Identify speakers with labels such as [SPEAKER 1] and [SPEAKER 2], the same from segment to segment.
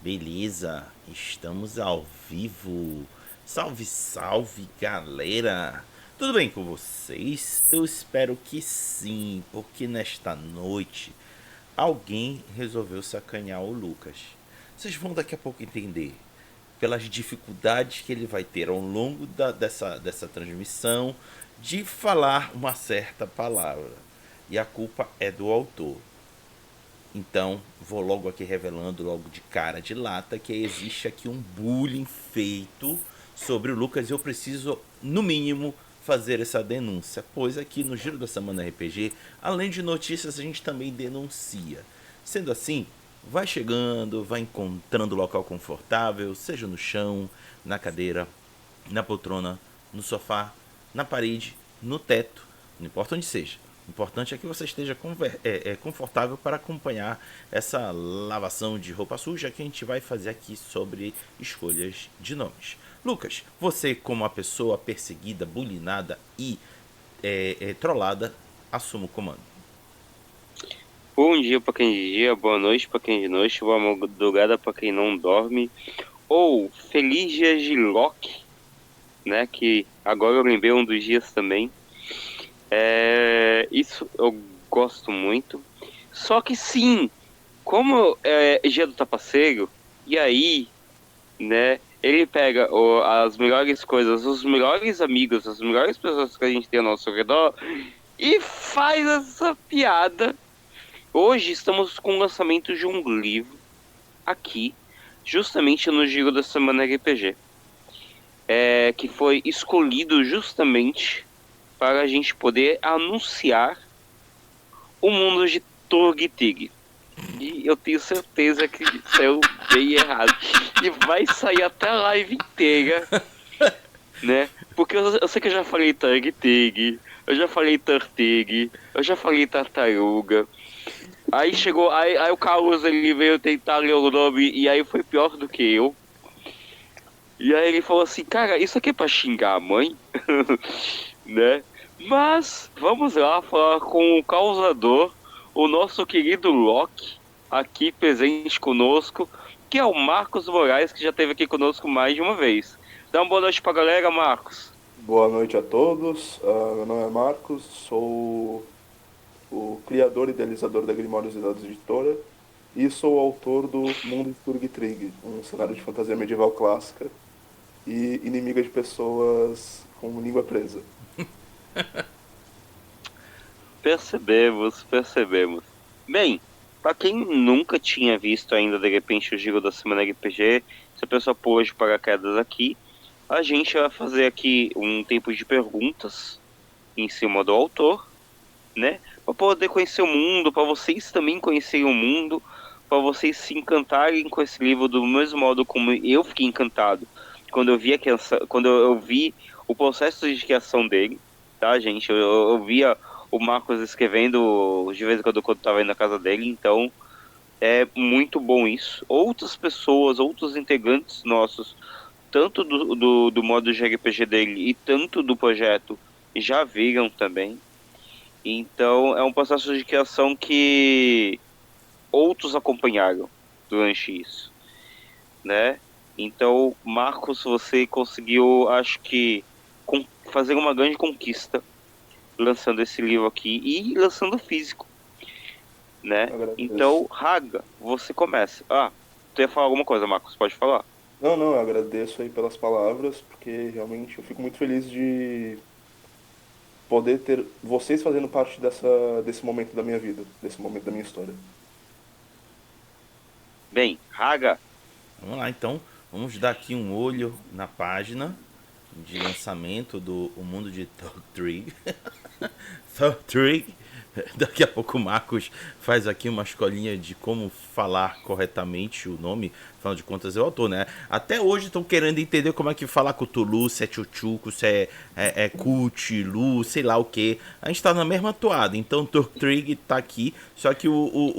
[SPEAKER 1] Beleza, estamos ao vivo. Salve, salve, galera! Tudo bem com vocês? Eu espero que sim, porque nesta noite alguém resolveu sacanear o Lucas. Vocês vão daqui a pouco entender pelas dificuldades que ele vai ter ao longo dessa transmissão de falar uma certa palavra. E a culpa é do autor. Então, vou logo aqui revelando logo de cara de lata que existe aqui um bullying feito sobre o Lucas e eu preciso, no mínimo, fazer essa denúncia, pois aqui no Giro da Semana RPG, além de notícias, a gente também denuncia. Sendo assim, vai chegando, vai encontrando local confortável, seja no chão, na cadeira, na poltrona, no sofá, na parede, no teto, não importa onde seja. O importante é que você esteja confortável para acompanhar essa lavação de roupa suja que a gente vai fazer aqui sobre escolhas de nomes. Lucas, você como uma pessoa perseguida, bulinada e trollada, assuma o comando.
[SPEAKER 2] Bom dia para quem de dia, boa noite para quem de noite, boa madrugada para quem não dorme. Ou feliz dia de Loki, né? Que agora eu lembrei um dos dias também. Isso eu gosto muito. Só que sim, como é dia do tapaceiro, e aí, né? Ele pega as melhores coisas, os melhores amigos, as melhores pessoas que a gente tem ao nosso redor e faz essa piada. Hoje estamos com o lançamento de um livro aqui, justamente no Giro da Semana RPG, que foi escolhido justamente para a gente poder anunciar o mundo de Torg. E eu tenho certeza que saiu bem errado. E vai sair até a live inteira, né? Porque eu sei que eu já falei Torg, eu já falei Turtig, eu já falei Tartaruga. Aí chegou, aí o Carlos ele veio tentar ler o nome e aí foi pior do que eu. E aí ele falou assim, cara, isso aqui é pra xingar a mãe? Né? Mas vamos lá falar com o causador, o nosso querido Loki, aqui presente conosco, que é o Marcos Moraes, que já esteve aqui conosco mais de uma vez. Dá uma boa noite pra galera, Marcos.
[SPEAKER 3] Boa noite a todos. Meu nome é Marcos, sou o criador e idealizador da Grimórios e Dados Editora e sou o autor do Mundo de Sturgtrig, um cenário de fantasia medieval clássica e inimiga de pessoas com língua presa.
[SPEAKER 2] Percebemos. Bem, pra quem nunca tinha visto ainda de repente o Giro da Semana RPG, se a pessoa pôs de paraquedas aqui, a gente vai fazer aqui um tempo de perguntas em cima do autor, né? Para poder conhecer o mundo, para vocês também conhecerem o mundo, para vocês se encantarem com esse livro do mesmo modo como eu fiquei encantado quando eu vi quando eu vi o processo de criação dele, tá, gente? Eu via o Marcos escrevendo de vez em quando eu estava indo na casa dele, então é muito bom isso. Outras pessoas, outros integrantes nossos, tanto do modo de RPG dele e tanto do projeto, já viram também. Então é um processo de criação que outros acompanharam durante isso, né? Então, Marcos, você conseguiu, acho que, fazer uma grande conquista lançando esse livro aqui e lançando físico, né? Então, Raga, você começa. Tu ia falar alguma coisa, Marcos? Pode falar.
[SPEAKER 3] Não, eu agradeço aí pelas palavras, porque realmente eu fico muito feliz de poder ter vocês fazendo parte desse momento da minha vida, desse momento da minha história.
[SPEAKER 2] Bem, Raga.
[SPEAKER 1] Vamos lá então, vamos dar aqui um olho na página de lançamento do O Mundo de Tortrig. Tortrig. Daqui a pouco o Marcos faz aqui uma escolinha de como falar corretamente o nome. Afinal de contas, é o autor, né? Até hoje estão querendo entender como é que fala Cthulhu, se é Chuchuco, se é Cthulhu, sei lá o que. A gente tá na mesma toada. Então, Tortrig tá aqui, só que o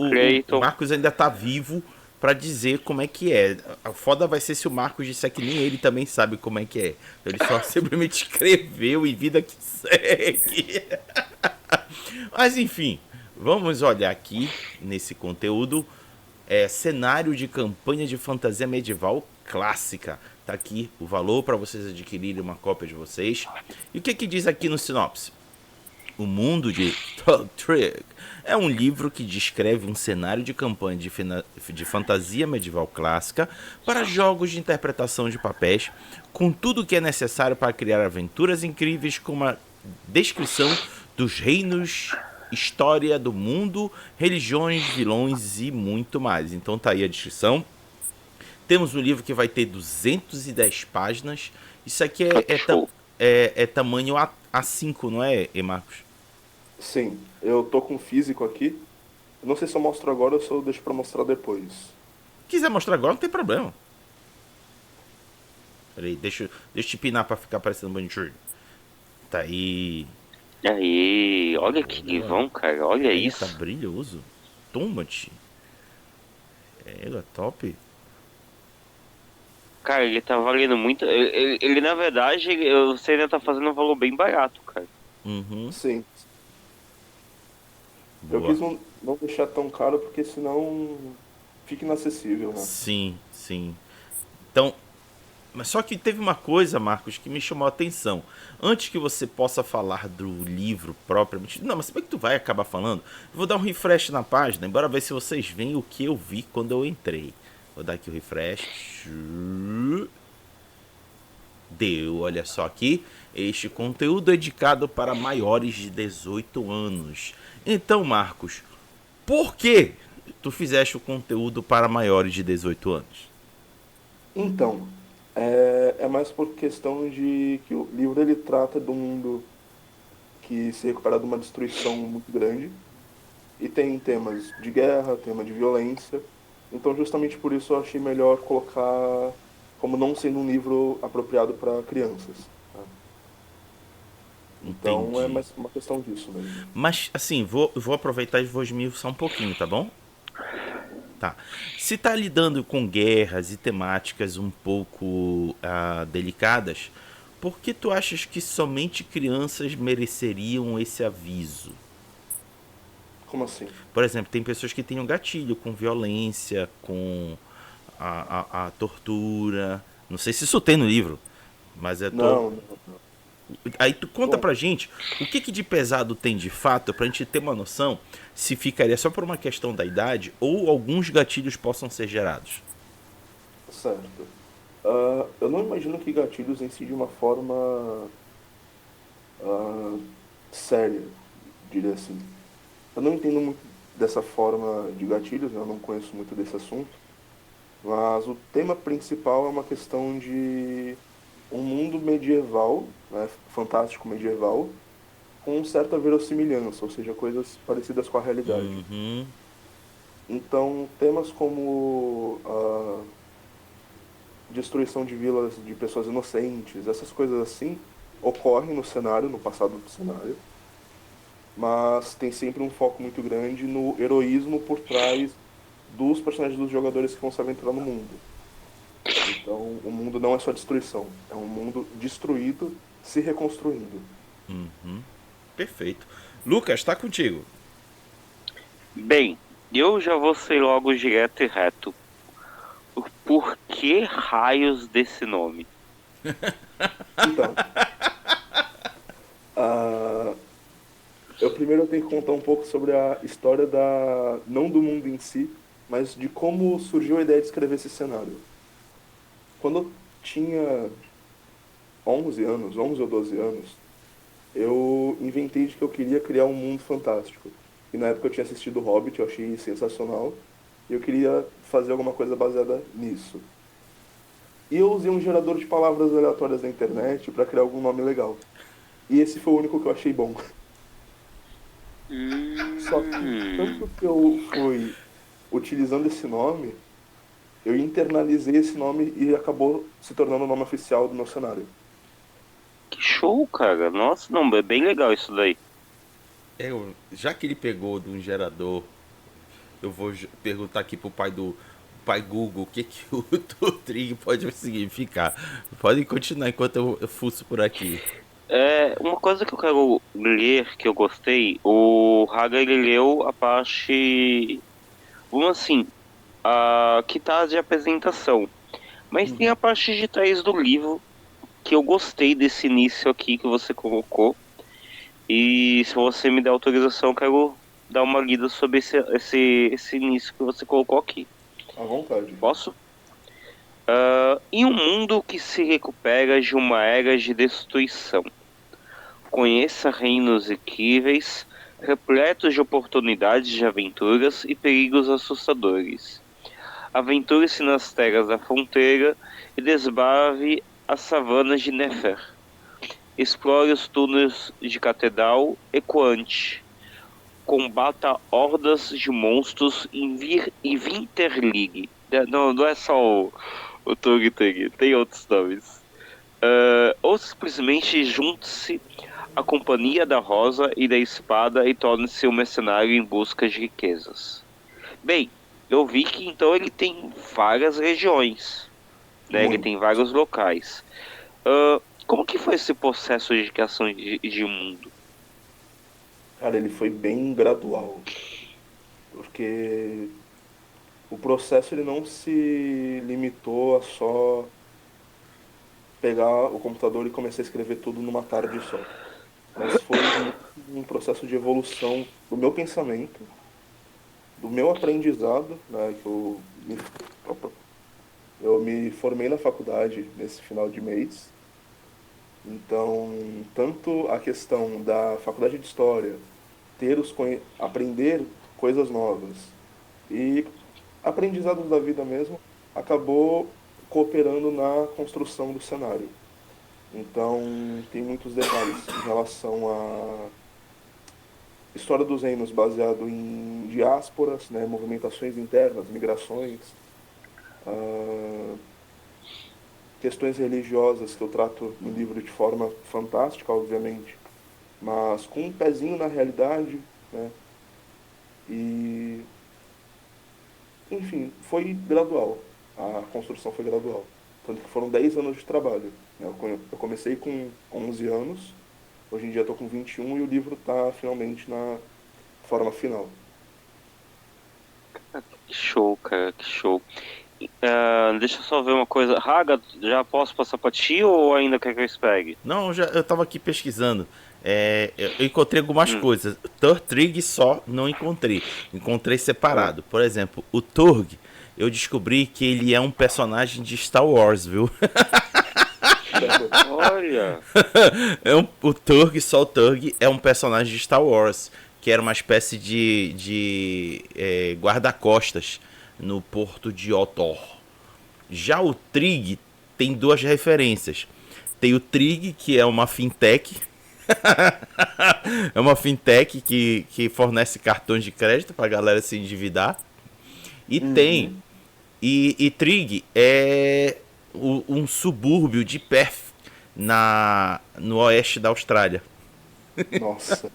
[SPEAKER 1] Marcos ainda tá vivo pra dizer como é que é. A foda vai ser se o Marcos disser que nem ele também sabe como é que é. Ele só simplesmente escreveu e vida que segue. Mas enfim, vamos olhar aqui nesse conteúdo. cenário de campanha de fantasia medieval clássica. Tá aqui o valor para vocês adquirirem uma cópia de vocês. E o que diz aqui no sinopse? O Mundo de Thrudrig é um livro que descreve um cenário de campanha de fantasia medieval clássica para jogos de interpretação de papéis, com tudo o que é necessário para criar aventuras incríveis, com uma descrição dos reinos, história do mundo, religiões, vilões e muito mais. Então tá aí a descrição. Temos um livro que vai ter 210 páginas. Isso aqui é tamanho A5, não é, Marcos?
[SPEAKER 3] Sim, eu tô com físico aqui. Eu não sei se eu mostro agora ou se eu deixo pra mostrar depois.
[SPEAKER 1] Quiser mostrar agora, não tem problema. Peraí, deixa eu te pinar pra ficar parecendo um bandido. Tá aí.
[SPEAKER 2] Aí, olha que livão, cara, olha isso.
[SPEAKER 1] Tá brilhoso. Toma-te. É top.
[SPEAKER 2] Cara, ele tá valendo muito. Ele na verdade, você ainda tá fazendo um valor bem barato, cara.
[SPEAKER 1] Uhum.
[SPEAKER 3] Sim.
[SPEAKER 1] Boa.
[SPEAKER 3] Eu quis não deixar tão caro porque senão fica inacessível, né?
[SPEAKER 1] Sim. Então, mas só que teve uma coisa, Marcos, que me chamou a atenção. Antes que você possa falar do livro propriamente... Não, mas como é que tu vai acabar falando? Eu vou dar um refresh na página, embora ver se vocês veem o que eu vi quando eu entrei. Vou dar aqui o refresh. Deu, olha só aqui. Este conteúdo é dedicado para maiores de 18 anos. Então, Marcos, por que tu fizeste o conteúdo para maiores de 18 anos?
[SPEAKER 3] Então, é mais por questão de que o livro ele trata de um mundo que se recupera de uma destruição muito grande e tem temas de guerra, tema de violência. Então, justamente por isso eu achei melhor colocar como não sendo um livro apropriado para crianças. Tá? Então,
[SPEAKER 1] Entendi.
[SPEAKER 3] é mais uma questão disso mesmo.
[SPEAKER 1] Mas, assim, vou aproveitar e vou esmiuçar um pouquinho, tá bom? Tá. Se tá lidando com guerras e temáticas um pouco delicadas, por que tu achas que somente crianças mereceriam esse aviso?
[SPEAKER 3] Como assim?
[SPEAKER 1] Por exemplo, tem pessoas que têm um gatilho com violência, com a tortura. Não sei se isso tem no livro, mas
[SPEAKER 3] Não.
[SPEAKER 1] Aí tu conta pra gente o que de pesado tem de fato, pra gente ter uma noção se ficaria só por uma questão da idade ou alguns gatilhos possam ser gerados.
[SPEAKER 3] Certo. Eu não imagino que gatilhos em si de uma forma séria, diria assim. Eu não entendo muito dessa forma de gatilhos, eu não conheço muito desse assunto, mas o tema principal é uma questão de um mundo medieval, né, fantástico medieval, com certa verossimilhança, ou seja, coisas parecidas com a realidade.
[SPEAKER 1] Uhum.
[SPEAKER 3] Então, temas como a destruição de vilas de pessoas inocentes, essas coisas assim, ocorrem no cenário, no passado do cenário, mas tem sempre um foco muito grande no heroísmo por trás dos personagens dos jogadores que vão se aventurar no mundo. Então, o mundo não é só destruição, é um mundo destruído se reconstruindo.
[SPEAKER 1] Uhum. Perfeito. Lucas, tá contigo.
[SPEAKER 2] Bem, eu já vou ser logo direto e reto. Por que raios desse nome?
[SPEAKER 3] Então, eu tenho que contar um pouco sobre a história não do mundo em si, mas de como surgiu a ideia de escrever esse cenário. Quando eu tinha 11 ou 12 anos, eu inventei de que eu queria criar um mundo fantástico. E na época eu tinha assistido o Hobbit, eu achei sensacional, e eu queria fazer alguma coisa baseada nisso. E eu usei um gerador de palavras aleatórias na internet para criar algum nome legal. E esse foi o único que eu achei bom. Só que, tanto que eu fui utilizando esse nome, eu internalizei esse nome e acabou se tornando o nome oficial do meu cenário.
[SPEAKER 2] Que show, cara. Nossa, não, é bem legal isso daí.
[SPEAKER 1] Já que ele pegou de um gerador, eu vou perguntar aqui pro pai Google o que o Trig pode significar. Pode continuar enquanto eu fuço por aqui.
[SPEAKER 2] Uma coisa que eu quero ler, que eu gostei, o Haga ele leu a parte... Vamos assim, que tá de apresentação. Mas tem a parte de trás do livro, que eu gostei desse início aqui que você colocou. E se você me der autorização, eu quero dar uma lida sobre esse início que você colocou aqui.
[SPEAKER 3] À vontade.
[SPEAKER 2] Posso? Em um mundo que se recupera de uma era de destruição, conheça reinos incríveis, repletos de oportunidades de aventuras e perigos assustadores. Aventure-se nas terras da fronteira e desbrave as savanas de Nefer. Explore os túneis de Catedral ecoante. Combata hordas de monstros em Winterleague. Não é só o Tug, tem outros nomes. Ou simplesmente junte-se à Companhia da Rosa e da Espada e torne-se um mercenário em busca de riquezas. Bem, eu vi que então ele tem várias regiões, né? Ele
[SPEAKER 3] Muito.
[SPEAKER 2] tem vários locais. Como que foi esse processo de criação de mundo?
[SPEAKER 3] Cara, ele foi bem gradual, porque o processo ele não se limitou a só pegar o computador e começar a escrever tudo numa tarde só. Mas foi um processo de evolução do meu pensamento, do meu aprendizado, né, eu me formei na faculdade nesse final de mês. Então, tanto a questão da faculdade de História, aprender coisas novas e aprendizados da vida mesmo, acabou cooperando na construção do cenário. Então, tem muitos detalhes em relação à história dos reinos baseado em diásporas, né, movimentações internas, migrações, ah, questões religiosas que eu trato no livro de forma fantástica, obviamente, mas com um pezinho na realidade, né? E, enfim, foi gradual. A construção foi gradual. Tanto que foram 10 anos de trabalho, né? Eu comecei com 11 anos, hoje em dia estou com 21 e o livro está finalmente na forma final.
[SPEAKER 2] Que show, cara, que show. Deixa eu só ver uma coisa. Raga, já posso passar pra ti ou ainda quer que eu espere?
[SPEAKER 1] Não, eu tava aqui pesquisando. Eu encontrei algumas
[SPEAKER 2] Hum.
[SPEAKER 1] coisas. Turtrig só não encontrei. Encontrei separado. Por exemplo, o Turg, eu descobri que ele é um personagem de Star Wars, viu?
[SPEAKER 2] Olha,
[SPEAKER 1] O Turg, só o Turg, é um personagem de Star Wars, que era uma espécie de guarda-costas no porto de Otor. Já o Trig tem duas referências. Tem o Trig, que é uma fintech. É uma fintech que fornece cartões de crédito pra galera se endividar. E tem.
[SPEAKER 3] Uhum.
[SPEAKER 1] E Trig é um subúrbio de Perth, no oeste da Austrália.
[SPEAKER 3] Nossa,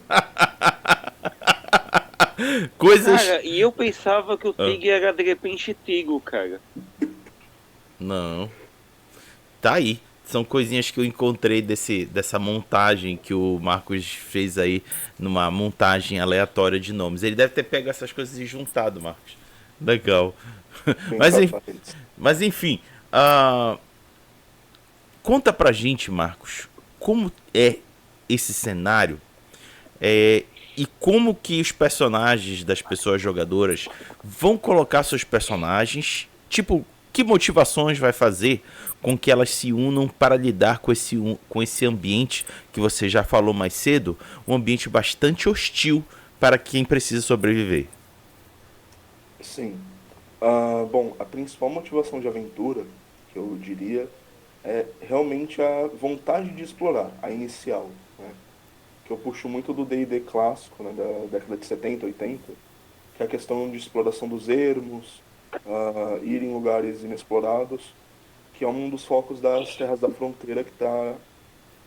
[SPEAKER 1] Coisas.
[SPEAKER 2] cara, e eu pensava que o Tig era de repente Tigo, cara.
[SPEAKER 1] Não. Tá aí. São coisinhas que eu encontrei dessa montagem que o Marcos fez aí, numa montagem aleatória de nomes. Ele deve ter pego essas coisas e juntado, Marcos. Legal.
[SPEAKER 3] bem
[SPEAKER 1] Mas,
[SPEAKER 3] capaz.
[SPEAKER 1] mas enfim, ah, conta pra gente, Marcos, como é esse cenário, e como que os personagens das pessoas jogadoras vão colocar seus personagens, tipo, que motivações vai fazer com que elas se unam para lidar com esse ambiente que você já falou mais cedo, um ambiente bastante hostil para quem precisa sobreviver.
[SPEAKER 3] Sim. Bom, a principal motivação de aventura, que eu diria, é realmente a vontade de explorar, a inicial, né? Que eu puxo muito do D&D clássico, né, da década de 70, 80, que é a questão de exploração dos ermos, ir em lugares inexplorados, que é um dos focos das Terras da Fronteira que está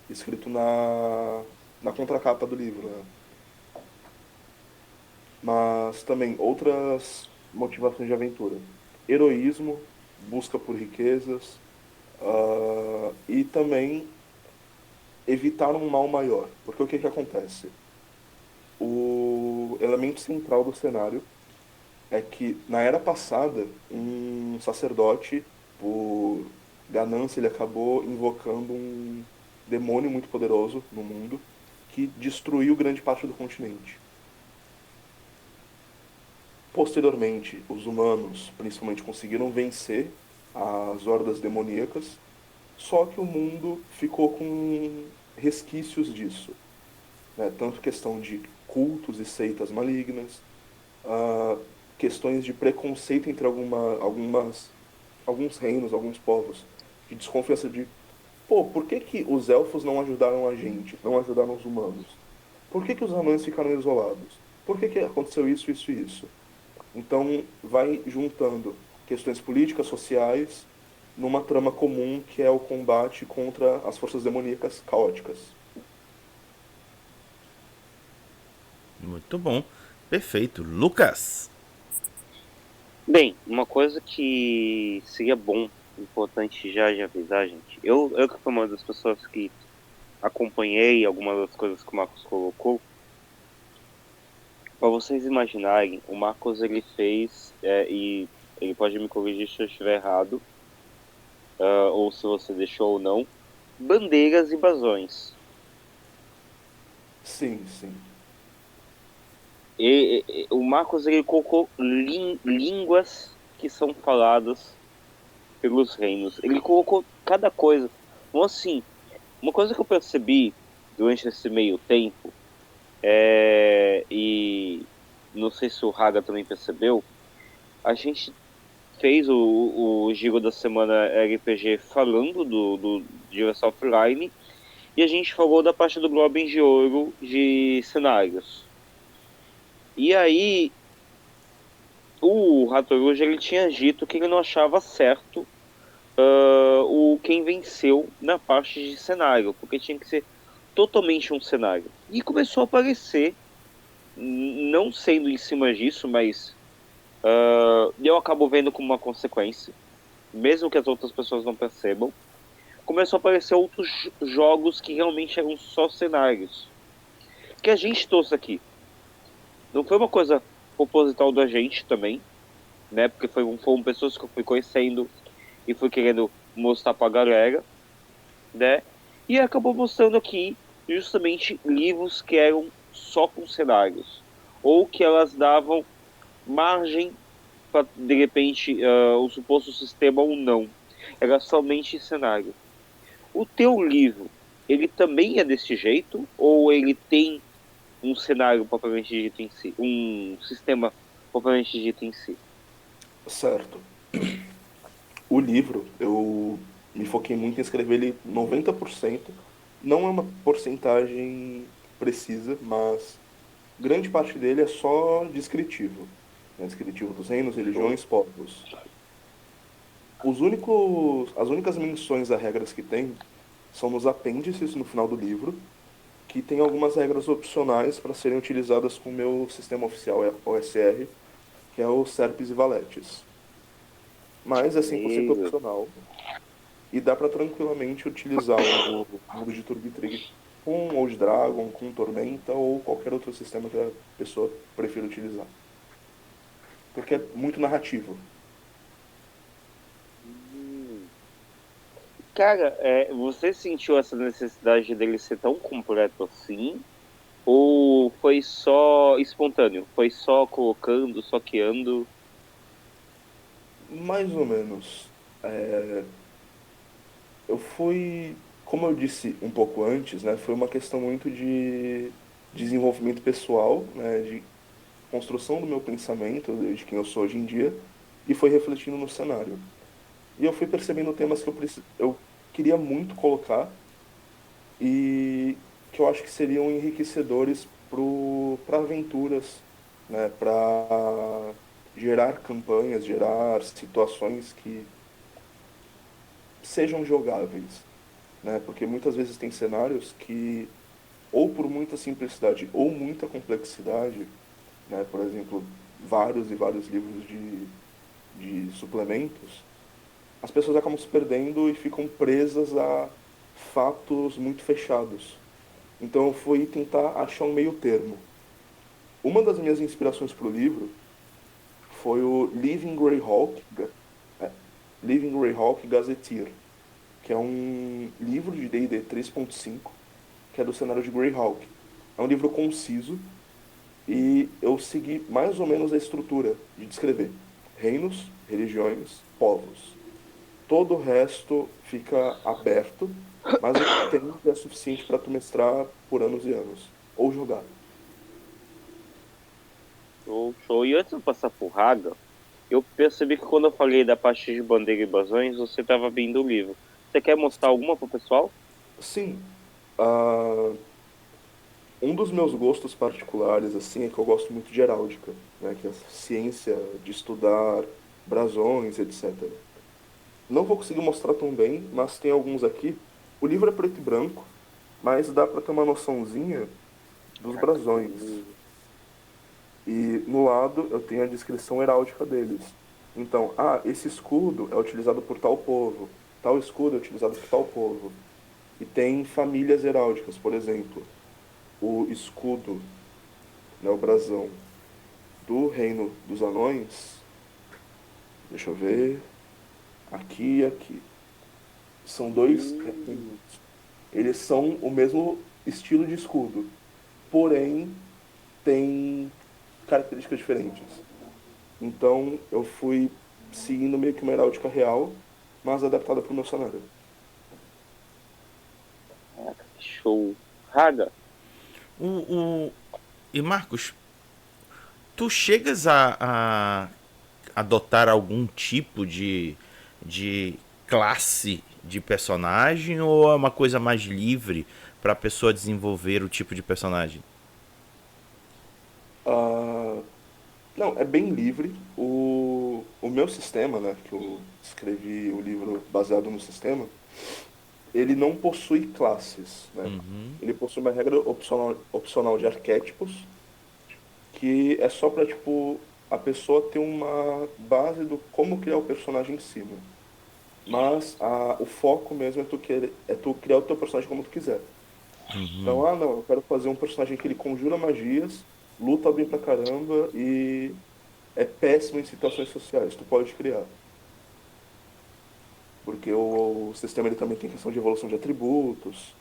[SPEAKER 3] escrito na contracapa do livro, né? Mas também outras motivações de aventura. Heroísmo, busca por riquezas, e também evitar um mal maior. Porque o que que acontece? O elemento central do cenário é que na era passada, um sacerdote, por ganância, ele acabou invocando um demônio muito poderoso no mundo que destruiu grande parte do continente. Posteriormente, os humanos, principalmente, conseguiram vencer as hordas demoníacas, só que o mundo ficou com resquícios disso, né? Tanto questão de cultos e seitas malignas, ah, questões de preconceito entre alguns reinos, alguns povos, de desconfiança de, pô, por que que os elfos não ajudaram a gente, não ajudaram os humanos? Por que que os anões ficaram isolados? Por que que aconteceu isso, isso e isso? Então, vai juntando questões políticas, sociais, numa trama comum que é o combate contra as forças demoníacas caóticas.
[SPEAKER 1] Muito bom. Perfeito. Lucas.
[SPEAKER 2] Bem, uma coisa que seria bom, importante já de avisar, gente. Eu que fui uma das pessoas que acompanhei algumas das coisas que o Marcos colocou. Para vocês imaginarem, o Marcos ele fez, e ele pode me corrigir se eu estiver errado, ou se você deixou ou não, bandeiras e brasões.
[SPEAKER 3] Sim, sim.
[SPEAKER 2] O Marcos ele colocou línguas que são faladas pelos reinos. Ele colocou cada coisa. Então, assim, uma coisa que eu percebi durante esse meio tempo, e não sei se o Haga também percebeu, a gente fez o Giro da Semana RPG falando do Girassol Offline, e a gente falou da parte do Globin de Ouro de cenários. E aí, o Ratoruja ele tinha dito que ele não achava certo o quem venceu na parte de cenário, porque tinha que ser totalmente um cenário. E começou a aparecer, não sendo em cima disso, mas eu acabo vendo como uma consequência, mesmo que as outras pessoas não percebam, começou a aparecer outros jogos que realmente eram só cenários. Que a gente trouxe aqui. Não foi uma coisa proposital da gente também, né? Porque foram pessoas que eu fui conhecendo e fui querendo mostrar pra galera, né? E acabou mostrando aqui justamente livros que eram só com cenários. Ou que elas davam margem para, de repente, o suposto sistema ou não. Era somente cenário. O teu livro, ele também é desse jeito? Ou ele tem um cenário propriamente dito em si? Um sistema propriamente dito em si?
[SPEAKER 3] Certo. O livro, eu me foquei muito em escrever ele 90%. Não é uma porcentagem precisa, mas grande parte dele é só descritivo. É descritivo dos reinos, religiões, povos. As únicas menções a regras que tem são nos apêndices no final do livro, que tem algumas regras opcionais para serem utilizadas com o meu sistema oficial OSR, que é o Serpes e Valetes. Mas é 100%
[SPEAKER 2] Beleza.
[SPEAKER 3] opcional e dá para tranquilamente utilizar o mundo de Turbitrig com Old Dragon, com Tormenta ou qualquer outro sistema que a pessoa prefira utilizar. Porque é muito narrativo.
[SPEAKER 2] Cara, você sentiu essa necessidade dele ser tão completo assim? Ou foi só espontâneo? Foi só colocando, só criando?
[SPEAKER 3] Mais ou menos. É, eu fui, como eu disse um pouco antes, né, foi uma questão muito de desenvolvimento pessoal, né, de construção do meu pensamento, de quem eu sou hoje em dia, e foi refletindo no cenário. E eu fui percebendo temas que eu queria muito colocar e que eu acho que seriam enriquecedores para aventuras, né, para gerar campanhas, gerar situações que sejam jogáveis, né? Porque muitas vezes tem cenários que, ou por muita simplicidade ou muita complexidade, né? Por exemplo, vários e vários livros de suplementos, as pessoas acabam se perdendo e ficam presas a fatos muito fechados. Então eu fui tentar achar um meio termo. Uma das minhas inspirações para o livro foi o é, Living Greyhawk Gazetteer, que é um livro de D&D 3.5, que é do cenário de Greyhawk. É um livro conciso e eu segui mais ou menos a estrutura de descrever reinos, religiões, povos. Todo o resto fica aberto, mas o que tem é suficiente para tu mestrar por anos e anos, ou jogar.
[SPEAKER 2] Show, show. E antes de eu passar pro Raga, eu percebi que quando eu falei da parte de bandeira e brasões, você estava abrindo o livro. Você quer mostrar alguma pro pessoal?
[SPEAKER 3] Sim, ah, um dos meus gostos particulares assim é que eu gosto muito de heráldica, né, que é a ciência de estudar brasões, etc. Não vou conseguir mostrar tão bem, mas tem alguns aqui. O livro é preto e branco, mas dá para ter uma noçãozinha dos brasões. E no lado eu tenho a descrição heráldica deles. Então, esse escudo é utilizado por tal povo, tal escudo é utilizado por tal povo. E tem famílias heráldicas, por exemplo, o escudo, né, o brasão do Reino dos Anões. Deixa eu ver. Aqui e aqui. São dois reinos. Eles são o mesmo estilo de escudo, porém têm características diferentes. Então eu fui seguindo meio que uma heráldica real, mas adaptada para o meu cenário.
[SPEAKER 2] Show. Raga,
[SPEAKER 1] O, o... E Marcos, tu chegas a adotar algum tipo de classe de personagem ou é uma coisa mais livre para a pessoa desenvolver o tipo de personagem?
[SPEAKER 3] Ah, não, é bem livre. O meu sistema, né, que eu escrevi o livro baseado no sistema, ele não possui classes, né? Ele possui uma regra opcional de arquétipos, que é só para, tipo, a pessoa ter uma base do como criar o personagem em cima. Mas o foco mesmo é tu criar o teu personagem como tu quiser. Então, não, eu quero fazer um personagem que ele conjura magias, luta bem pra caramba e é péssimo em situações sociais. Tu pode criar. Porque o sistema ele também tem questão de evolução de atributos.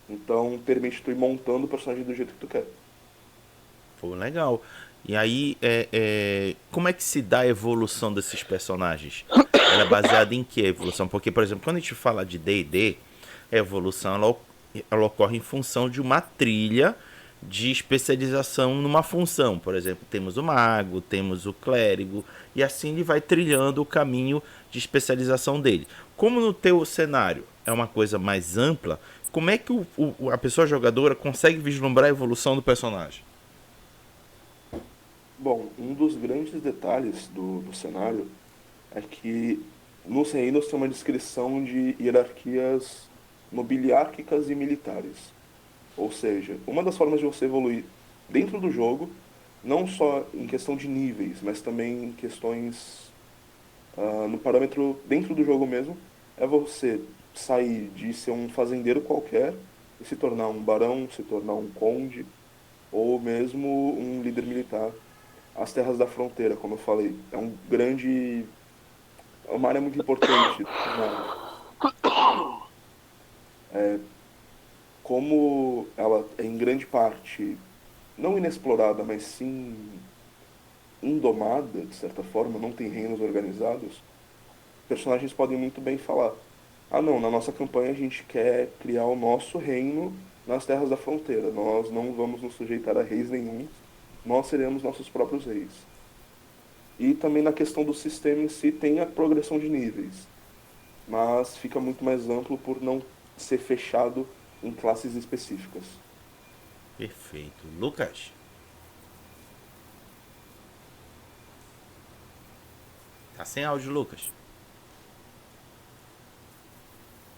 [SPEAKER 3] Então, permite tu ir montando o personagem do jeito que tu quer.
[SPEAKER 1] Pô, legal. E aí, como é que se dá a evolução desses personagens? Ela é baseada em que a evolução? Porque, por exemplo, quando a gente fala de D&D, a evolução ela ocorre em função de uma trilha de especialização numa função. Por exemplo, temos o mago, temos o clérigo, e assim ele vai trilhando o caminho de especialização dele. Como no teu cenário é uma coisa mais ampla, como é que a pessoa jogadora consegue vislumbrar a evolução do personagem?
[SPEAKER 3] Bom, um dos grandes detalhes do cenário é que nos reinos tem uma descrição de hierarquias nobiliárquicas e militares. Ou seja, uma das formas de você evoluir dentro do jogo, não só em questão de níveis, mas também em questões no parâmetro dentro do jogo mesmo, é você sair de ser um fazendeiro qualquer e se tornar um barão, se tornar um conde ou mesmo um líder militar. As terras da fronteira, como eu falei, é uma área muito importante do cenário. Como ela é em grande parte não inexplorada, mas sim indomada, de certa forma, não tem reinos organizados, personagens podem muito bem falar: não, na nossa campanha a gente quer criar o nosso reino nas terras da fronteira. Nós não vamos nos sujeitar a reis nenhum, nós seremos nossos próprios reis. E também na questão do sistema em si tem a progressão de níveis, mas fica muito mais amplo por não ser fechado em classes específicas.
[SPEAKER 1] Perfeito. Lucas? Tá sem áudio, Lucas.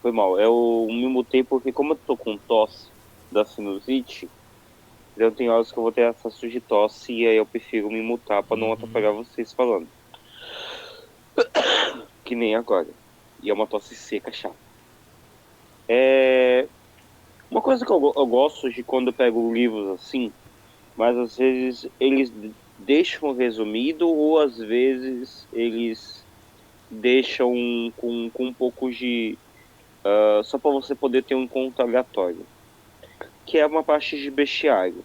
[SPEAKER 2] foi mal. Eu me mutei porque como eu tô com tosse da sinusite, eu tenho horas que eu vou ter acesso de tosse e aí eu prefiro me mutar pra não atrapalhar vocês falando. Que nem agora. E é uma tosse seca, chata. Uma coisa que eu gosto de quando eu pego livros assim, mas às vezes eles deixam resumido ou às vezes eles deixam com um pouco de... só para você poder ter um encontro aleatório. Que é uma parte de bestiário,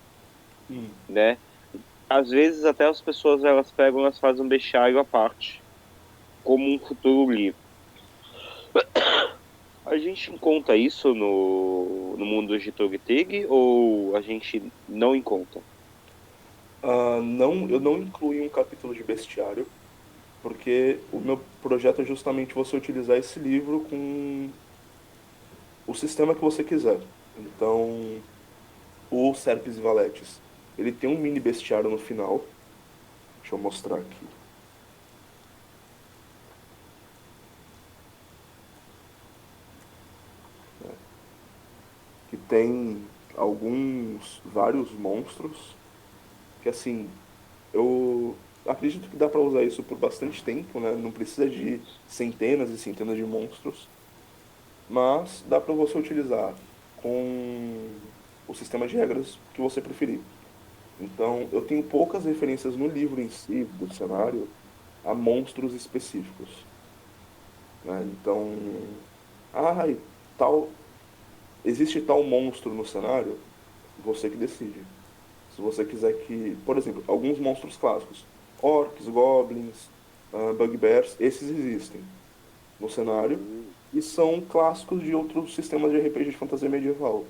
[SPEAKER 2] né? Às vezes até as pessoas elas pegam e elas fazem um bestiário à parte, como um futuro livro. A gente encontra isso no mundo de Tog ou a gente não encontra?
[SPEAKER 3] Não, eu não incluí um capítulo de bestiário, porque o meu projeto é justamente você utilizar esse livro com o sistema que você quiser. Então, o Serpes e Valetes, ele tem um mini bestiário no final. Deixa eu mostrar aqui. Que tem vários monstros, que assim, eu acredito que dá para usar isso por bastante tempo, né? Não precisa de centenas e centenas de monstros, mas dá para você utilizar com o sistema de regras que você preferir. Então, eu tenho poucas referências no livro em si, do cenário, a monstros específicos, né? Então, e tal, existe tal monstro no cenário, você que decide. Se você quiser que, por exemplo, alguns monstros clássicos, orcs, goblins, bugbears, esses existem no cenário e são clássicos de outros sistemas de RPG de fantasia medieval.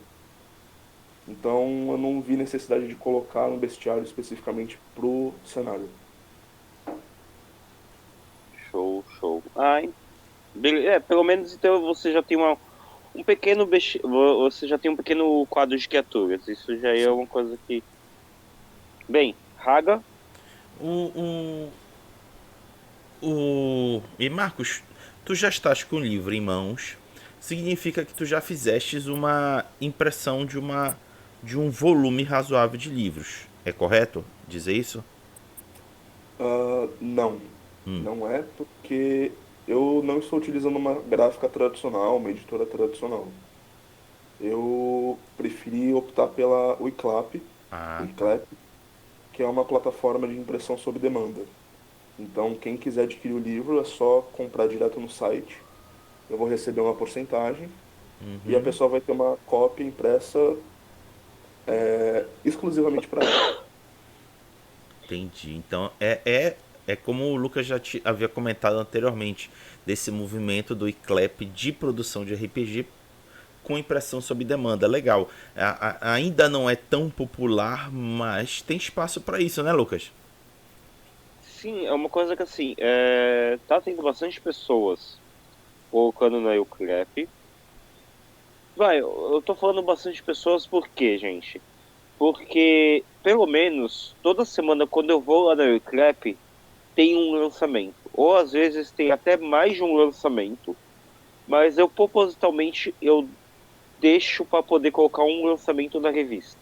[SPEAKER 3] Então eu não vi necessidade de colocar um bestiário especificamente pro cenário.
[SPEAKER 2] Show, show. Pelo menos então você já tem você já tem um pequeno quadro de criaturas. Isso já é uma coisa que... Bem, Raga,
[SPEAKER 1] E Marcos, tu já estás com o livro em mãos, significa que tu já fizestes uma impressão de um volume razoável de livros. É correto dizer isso?
[SPEAKER 3] Não, não é porque eu não estou utilizando uma gráfica tradicional, uma editora tradicional. Eu preferi optar pela
[SPEAKER 1] Ah, tá.
[SPEAKER 3] Wiclap, que é uma plataforma de impressão sob demanda. Então, quem quiser adquirir o livro é só comprar direto no site. Eu vou receber uma porcentagem e a pessoa vai ter uma cópia impressa exclusivamente para ela.
[SPEAKER 1] Entendi. Então é como o Lucas já te havia comentado anteriormente, desse movimento do ICLEP de produção de RPG com impressão sob demanda. Legal. Ainda não é tão popular, mas tem espaço para isso, né, Lucas?
[SPEAKER 2] sim, é uma coisa que assim, tá tendo bastante pessoas colocando na Ucrep. Eu tô falando bastante pessoas por quê, gente? Porque, pelo menos, toda semana quando eu vou lá na Ucrep, tem um lançamento. Ou às vezes tem até mais de um lançamento. Mas eu propositalmente eu deixo para poder colocar um lançamento na revista,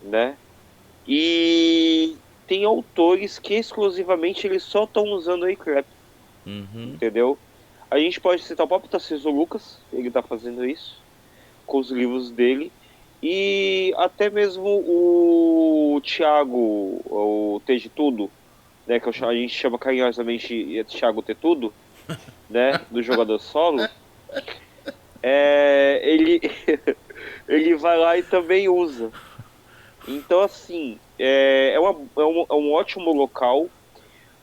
[SPEAKER 2] né? E tem autores que exclusivamente eles só estão usando a Crap, entendeu? A gente pode citar o próprio Tarcísio Lucas, ele tá fazendo isso com os livros dele. E até mesmo o Thiago, o T de Tudo, né, que a gente chama carinhosamente Thiago T Tudo, né, do jogador solo, ele, ele vai lá e também usa. Então, assim, é um ótimo local.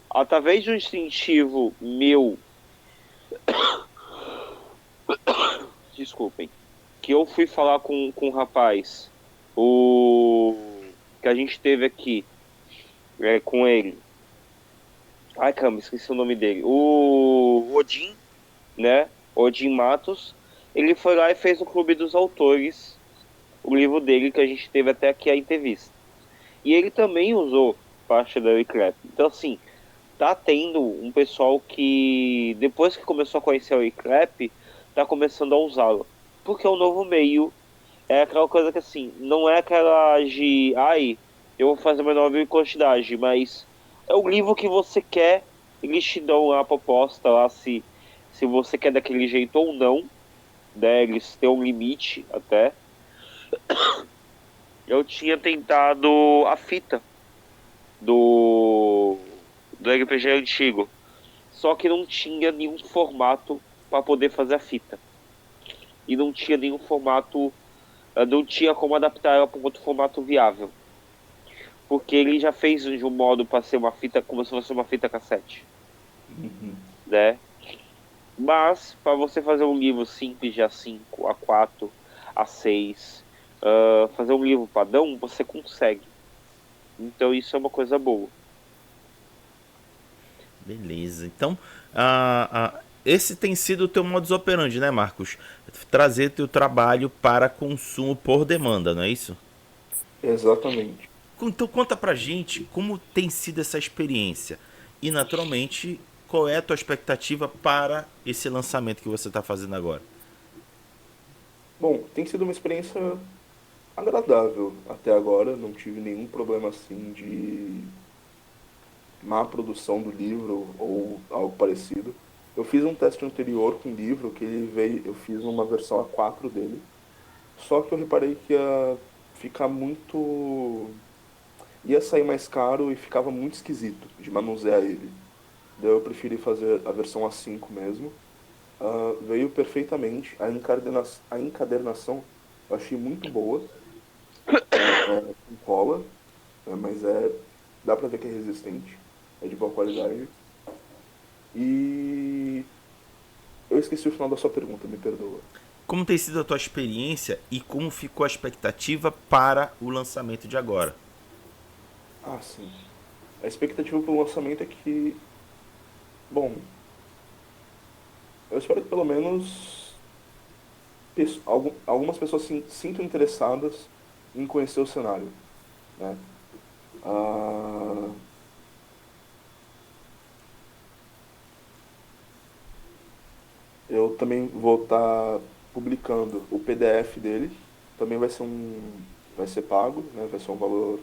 [SPEAKER 2] Através de um incentivo meu, desculpem, que eu fui falar com um rapaz, o que a gente teve aqui, com ele. Ai, caramba, esqueci o nome dele. O Odin, né? Odin Matos. Ele foi lá e fez o Clube dos Autores, o livro dele que a gente teve até aqui a entrevista. E ele também usou parte da Wiclap. Então, assim, tá tendo um pessoal que, depois que começou a conhecer a Wiclap, tá começando a usá-lo. Porque é um novo meio. É aquela coisa que, assim, não é aquela de... eu vou fazer uma nova quantidade, mas é o livro que você quer. Eles te dão a proposta lá, se você quer daquele jeito ou não, né? Eles têm um limite até. Eu tinha tentado a fita, do, do RPG antigo. Só que não tinha nenhum formato para poder fazer a fita. E não tinha nenhum formato, não tinha como adaptar ela para um outro formato viável. Porque ele já fez de um modo para ser uma fita, como se fosse uma fita cassete,
[SPEAKER 3] Uhum.
[SPEAKER 2] né? Mas, para você fazer um livro simples de A5, A4, A6, fazer um livro padrão, você consegue. Então, isso é uma coisa boa.
[SPEAKER 1] Beleza. Então, esse tem sido o teu modus operandi, né, Marcos? Trazer teu trabalho para consumo por demanda, não é isso?
[SPEAKER 3] Exatamente.
[SPEAKER 1] Então conta pra gente como tem sido essa experiência. E naturalmente, qual é a tua expectativa para esse lançamento que você está fazendo agora?
[SPEAKER 3] Bom, tem sido uma experiência agradável até agora. Não tive nenhum problema assim de má produção do livro ou algo parecido. Eu fiz um teste anterior com o livro que ele veio, eu fiz uma versão A4 dele. Só que eu reparei que ia ficar muito, ia sair mais caro e ficava muito esquisito de manusear ele. Daí eu preferi fazer a versão A5 mesmo. Veio perfeitamente. A encadernação eu achei muito boa. Com cola, mas dá pra ver que é resistente. É de boa qualidade. E eu esqueci o final da sua pergunta, me perdoa.
[SPEAKER 1] Como tem sido a tua experiência e como ficou a expectativa para o lançamento de agora?
[SPEAKER 3] Ah, sim. A expectativa para o lançamento é que, bom, eu espero que pelo menos algumas pessoas se sintam interessadas em conhecer o cenário, né? Ah, eu também vou estar publicando o PDF dele. Também vai ser pago, né? Vai ser um valor,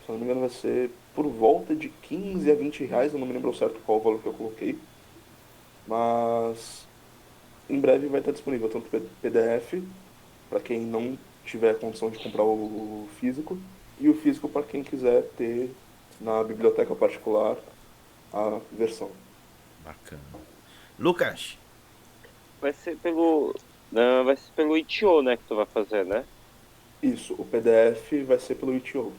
[SPEAKER 3] se eu não me engano, vai ser por volta de 15 a 20 reais. Eu não me lembro ao certo qual o valor que eu coloquei. Mas em breve vai estar disponível tanto o PDF para quem não tiver condição de comprar o físico e o físico para quem quiser ter na biblioteca particular a versão.
[SPEAKER 1] Bacana. Lucas,
[SPEAKER 2] Vai ser pelo, vai ser pelo itch.io, né, que tu vai fazer, né?
[SPEAKER 3] Isso, o PDF vai ser pelo itch.io.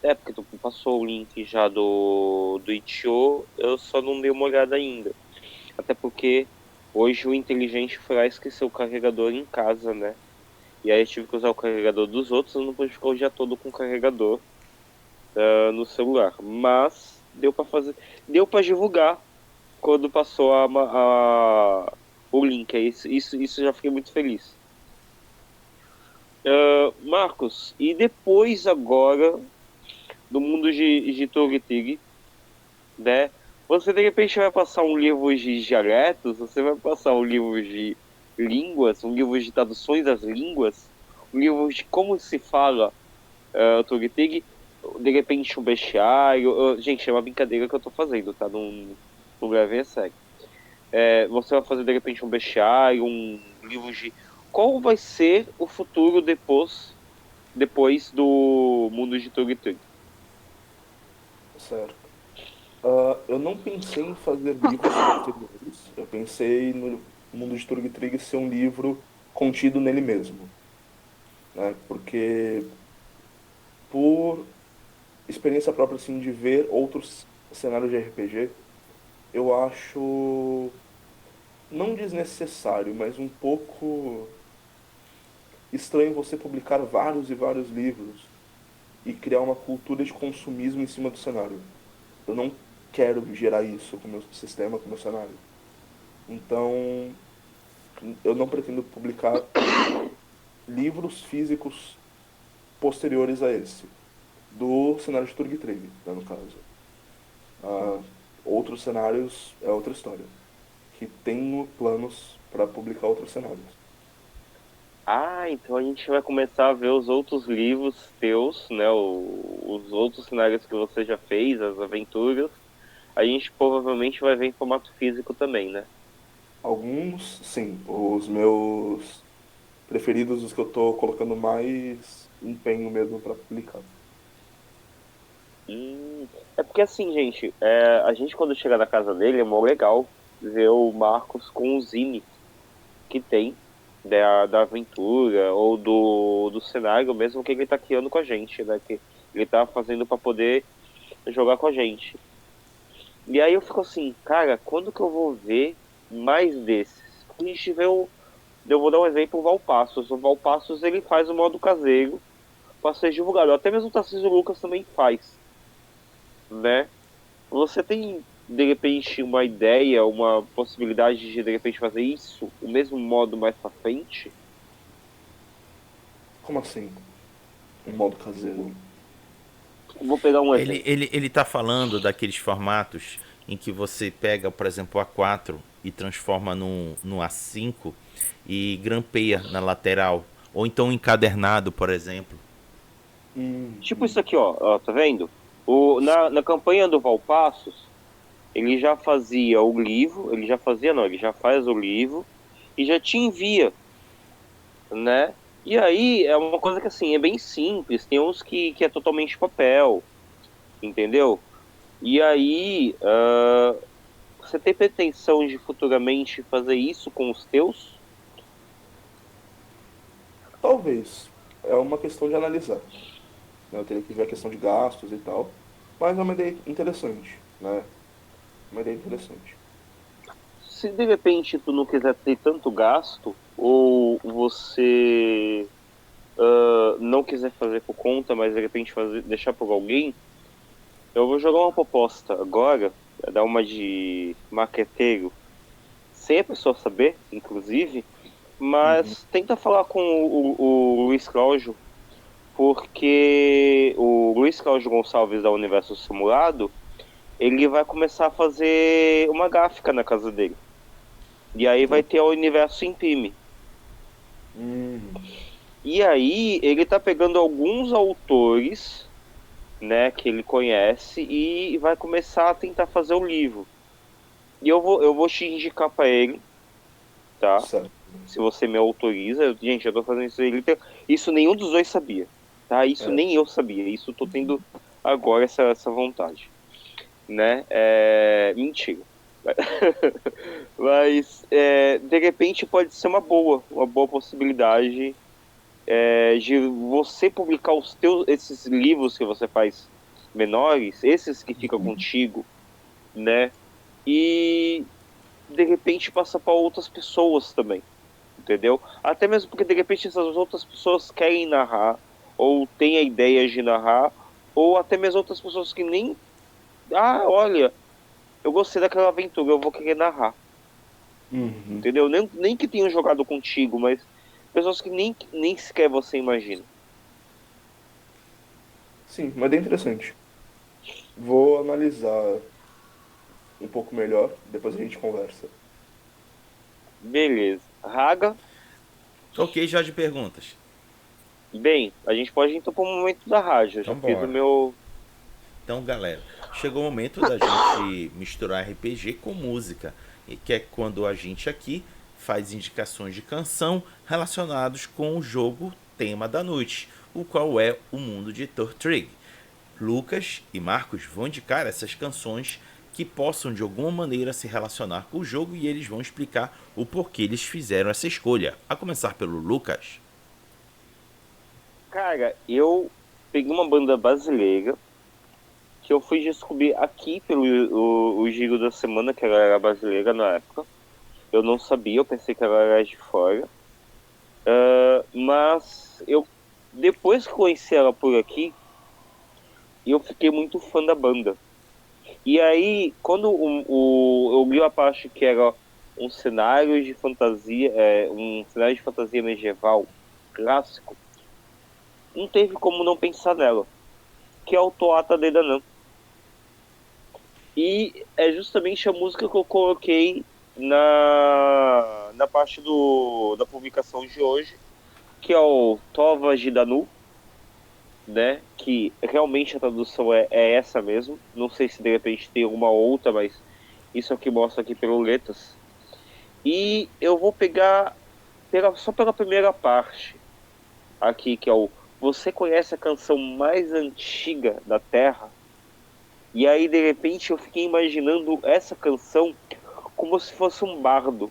[SPEAKER 2] É, porque tu passou o link já do itch.io, eu só não dei uma olhada ainda. Até porque hoje o inteligente foi lá e esqueceu o carregador em casa, né? E aí eu tive que usar o carregador dos outros, eu não pude ficar o dia todo com o carregador no celular. Mas deu pra fazer, deu pra divulgar quando passou o link. Isso já fiquei muito feliz. Marcos, e depois agora do mundo de Tog, né? Você de repente vai passar um livro de dialetos, você vai passar um livro de línguas, um livro de traduções das línguas, um livro de como se fala Tog, de repente um bestiário. Gente, é uma brincadeira que eu tô fazendo, tá? Não levem a sério. Você vai fazer de repente um bestiário, um livro de. Qual vai ser o futuro depois do mundo de Tug?
[SPEAKER 3] Certo. Eu não pensei em fazer livros posteriores. Eu pensei no Mundo de Turg Trig ser um livro contido nele mesmo, né? Porque por experiência própria assim de ver outros cenários de RPG, eu acho não desnecessário, mas um pouco estranho você publicar vários e vários livros e criar uma cultura de consumismo em cima do cenário. Eu não quero gerar isso com o meu sistema, com o meu cenário. Então, eu não pretendo publicar livros físicos posteriores a esse, do cenário de Turg Trigg, né, no caso. Ah, outros cenários é outra história, que tenho planos para publicar outros cenários.
[SPEAKER 2] Ah, então a gente vai começar a ver os outros livros teus, né? Os outros cenários que você já fez, as aventuras. A gente provavelmente vai ver em formato físico também, né?
[SPEAKER 3] Alguns, sim, os meus preferidos, os que eu tô colocando mais empenho mesmo para publicar.
[SPEAKER 2] É porque assim, gente, a gente quando chega na casa dele é mó legal ver o Marcos com o zine que tem da aventura ou do cenário mesmo que ele tá criando com a gente, né? Que ele tá fazendo pra poder jogar com a gente. E aí eu fico assim, cara, quando que eu vou ver mais desses? A gente vê eu vou dar um exemplo, o Valpassos. O Valpassos ele faz o modo caseiro pra ser divulgado. Até mesmo o Tarcísio Lucas também faz, né? Você tem, de repente, uma ideia, uma possibilidade de repente, fazer isso, o mesmo modo mais pra frente?
[SPEAKER 3] Como assim? Um modo caseiro.
[SPEAKER 2] Vou pegar um
[SPEAKER 1] Ele,
[SPEAKER 2] exemplo.
[SPEAKER 1] ele, ele tá falando daqueles formatos em que você pega, por exemplo, o A4 e transforma no A5 e grampeia na lateral. Ou então encadernado, por exemplo.
[SPEAKER 2] Tipo isso aqui, ó, tá vendo? Na campanha do Valpassos, ele já fazia o livro, ele já fazia, não, ele já faz o livro e já te envia, né? E aí é uma coisa que assim, é bem simples, tem uns que é totalmente papel, entendeu? E aí, você tem pretensão de futuramente fazer isso com os teus?
[SPEAKER 3] Talvez. É uma questão de analisar, né? Eu teria que ver a questão de gastos e tal. Mas é uma ideia interessante, né? Uma ideia interessante.
[SPEAKER 2] Se de repente tu não quiser ter tanto gasto, ou você não quiser fazer por conta, mas de repente deixar por alguém, eu vou jogar uma proposta agora, dar uma de marqueteiro, sem a pessoa saber, inclusive,
[SPEAKER 3] Uhum.
[SPEAKER 2] mas tenta falar com o Luiz Cláudio, porque o Luiz Cláudio Gonçalves da Universo Simulado, ele vai começar a fazer uma gráfica na casa dele. E aí vai ter o Universo Imprime.
[SPEAKER 3] Hum,
[SPEAKER 2] E aí ele tá pegando alguns autores, né, que ele conhece e vai começar a tentar fazer o livro. E eu vou te indicar para ele, tá?
[SPEAKER 3] certo.
[SPEAKER 2] Se você me autoriza. Gente, eu tô fazendo isso aí. Isso nenhum dos dois sabia, tá? Isso
[SPEAKER 3] É.
[SPEAKER 2] nem eu sabia. Isso eu tô tendo agora essa vontade, né? Mentira. Mas, de repente, pode ser uma boa possibilidade de você publicar esses livros que você faz menores, esses que ficam contigo, né? E de repente passar para outras pessoas também, entendeu? Até mesmo porque de repente essas outras pessoas querem narrar, ou têm a ideia de narrar, ou até mesmo outras pessoas que nem. Ah, olha, eu gostei daquela aventura, eu vou querer narrar,
[SPEAKER 3] Uhum.
[SPEAKER 2] entendeu? Nem que tenham jogado contigo, mas pessoas que nem sequer você imagina.
[SPEAKER 3] Sim, uma ideia interessante. Vou analisar um pouco melhor, depois a gente conversa.
[SPEAKER 2] Beleza. Raga,
[SPEAKER 1] Ok, já de perguntas.
[SPEAKER 2] bem, a gente pode ir então para o momento da rádio. Eu já
[SPEAKER 1] Então
[SPEAKER 2] fiz o
[SPEAKER 1] bora.
[SPEAKER 2] meu.
[SPEAKER 1] Então, galera, chegou o momento da gente misturar RPG com música, e que é quando a gente aqui faz indicações de canção relacionados com o jogo tema da noite, o qual é o mundo de Tortrig. Lucas e Marcos vão indicar essas canções que possam de alguma maneira se relacionar com o jogo e eles vão explicar o porquê eles fizeram essa escolha. A começar pelo Lucas.
[SPEAKER 2] Cara, eu peguei uma banda brasileira que eu fui descobrir aqui pelo o Giro da Semana que ela era brasileira na época. Eu não sabia, eu pensei que ela era de fora. Mas eu depois que conheci ela por aqui, eu fiquei muito fã da banda. E aí, quando eu vi a parte que era um cenário de fantasia, um cenário de fantasia medieval clássico, não teve como não pensar nela, que é o Toata de Danann. E é justamente a música que eu coloquei na parte da publicação de hoje, que é o Tova Gidanu, né? Que realmente a tradução é essa mesmo. Não sei se de repente tem alguma outra, mas isso é o que mostra aqui pelo letras. E eu vou pegar só pela primeira parte aqui, que é o Você conhece a canção mais antiga da Terra? E aí, de repente, eu fiquei imaginando essa canção como se fosse um bardo.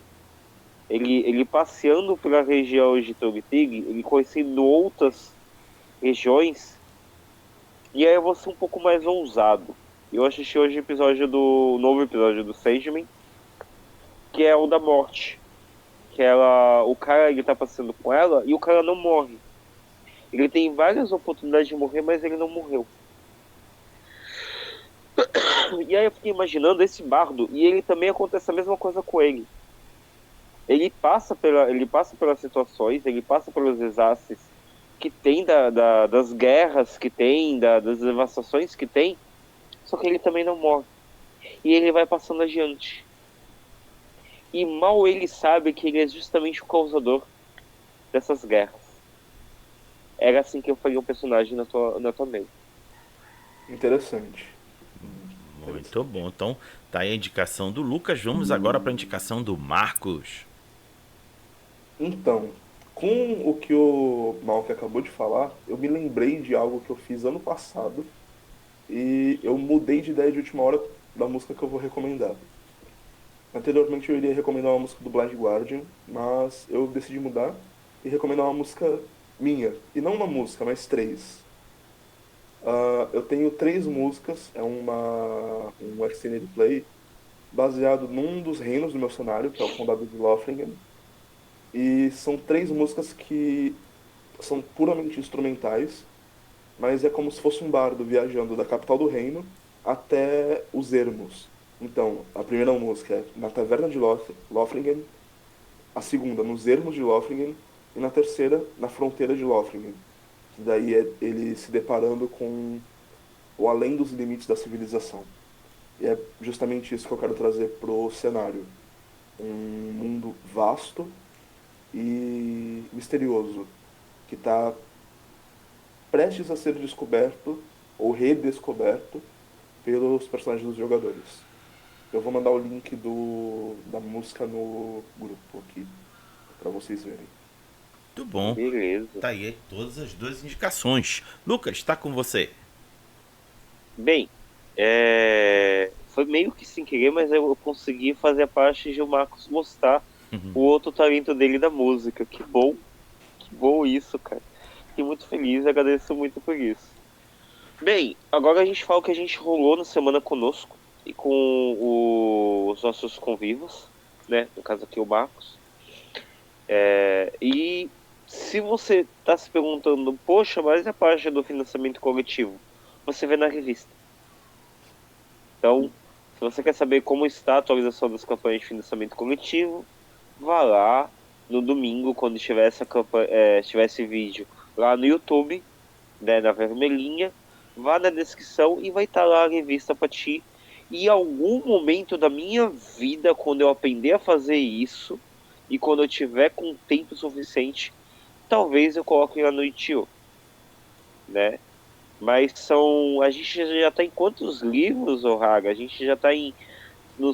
[SPEAKER 2] Ele passeando pela região de Togtig, ele conhecendo outras regiões, e aí eu vou ser um pouco mais ousado. Eu assisti hoje o novo episódio do Sandman, que é o da morte. Que o cara ele tá passeando com ela e o cara não morre. Ele tem várias oportunidades de morrer, mas ele não morreu. E aí eu fiquei imaginando esse bardo, e ele também acontece a mesma coisa com ele. Ele passa pelas situações, ele passa pelos desastres que tem das guerras que tem, das devastações que tem, só que ele também não morre. E ele vai passando adiante. E mal ele sabe que ele é justamente o causador dessas guerras. Era assim que eu faria um personagem na tua mente.
[SPEAKER 3] Interessante.
[SPEAKER 1] Muito bom. Então, tá aí a indicação do Lucas. Vamos agora para a indicação do Marcos.
[SPEAKER 3] Então, com o que o Malk acabou de falar, eu me lembrei de algo que eu fiz ano passado e eu mudei de ideia de última hora da música que eu vou recomendar. Anteriormente eu iria recomendar uma música do Blind Guardian, mas eu decidi mudar e recomendar uma música minha. E não uma música, mas três. Eu tenho três músicas, um extended play baseado num dos reinos do meu cenário, que é o Condado de Lothlórien. E são três músicas que são puramente instrumentais, mas é como se fosse um bardo viajando da capital do reino até os ermos. Então, a primeira música é na Taverna de Lothlórien, a segunda nos ermos de Lothlórien e na terceira na fronteira de Lothlórien. Que daí é ele se deparando com o além dos limites da civilização. E é justamente isso que eu quero trazer pro cenário. Um mundo vasto e misterioso, que está prestes a ser descoberto ou redescoberto pelos personagens dos jogadores. Eu vou mandar o link da música no grupo aqui, para vocês verem.
[SPEAKER 1] Muito bom.
[SPEAKER 2] Beleza.
[SPEAKER 1] Tá aí todas as duas indicações. Lucas, tá com você.
[SPEAKER 2] Bem, foi meio que sem querer, mas eu consegui fazer a parte de o Marcos mostrar o outro talento dele da música. Que bom isso, cara. Fiquei muito feliz e agradeço muito por isso. Bem, agora a gente fala o que a gente rolou na semana conosco e com os nossos convivos, né? No caso aqui o Marcos. E se você está se perguntando, poxa, mas a parte do financiamento coletivo, você vê na revista. Então, se você quer saber como está a atualização das campanhas de financiamento coletivo, vá lá no domingo, quando tiver esse vídeo lá no YouTube, né, na vermelhinha, vá na descrição e vai estar lá a revista para ti. E em algum momento da minha vida, quando eu aprender a fazer isso, e quando eu tiver com tempo suficiente, talvez eu coloque lá no itch.io, né? Mas a gente já está em quantos livros, Raga? A gente já está no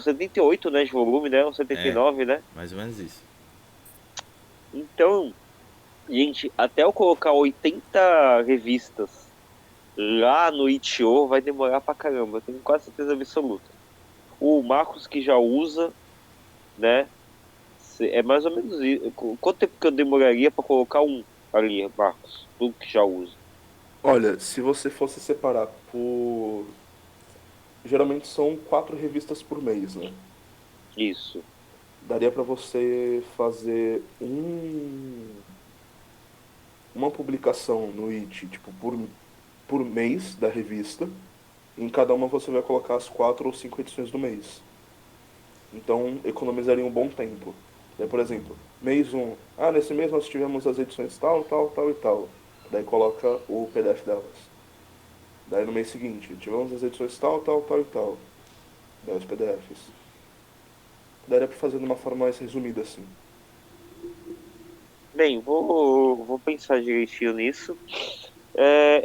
[SPEAKER 2] 78, né, de volume, né? O 79, né?
[SPEAKER 1] Mais ou menos isso.
[SPEAKER 2] Então, gente, até eu colocar 80 revistas lá no itch.io vai demorar pra caramba, eu tenho quase certeza absoluta. O Marcos que já usa, né? É mais ou menos isso. Quanto tempo que eu demoraria pra colocar um ali, Marcos? Tu que já usa.
[SPEAKER 3] Olha, se você fosse separar por. Geralmente são 4 revistas por mês, né?
[SPEAKER 2] Isso.
[SPEAKER 3] Daria para você fazer uma publicação no It, tipo, por mês da revista. Em cada uma você vai colocar as 4 ou 5 edições do mês. Então, economizaria um bom tempo. Daí, por exemplo, mês um, nesse mês nós tivemos as edições tal, tal, tal e tal. Daí coloca o PDF delas. Daí no mês seguinte, tivemos as edições tal, tal, tal e tal. Daí os PDFs. Daria pra fazer de uma forma mais resumida assim.
[SPEAKER 2] Bem, vou pensar direitinho nisso.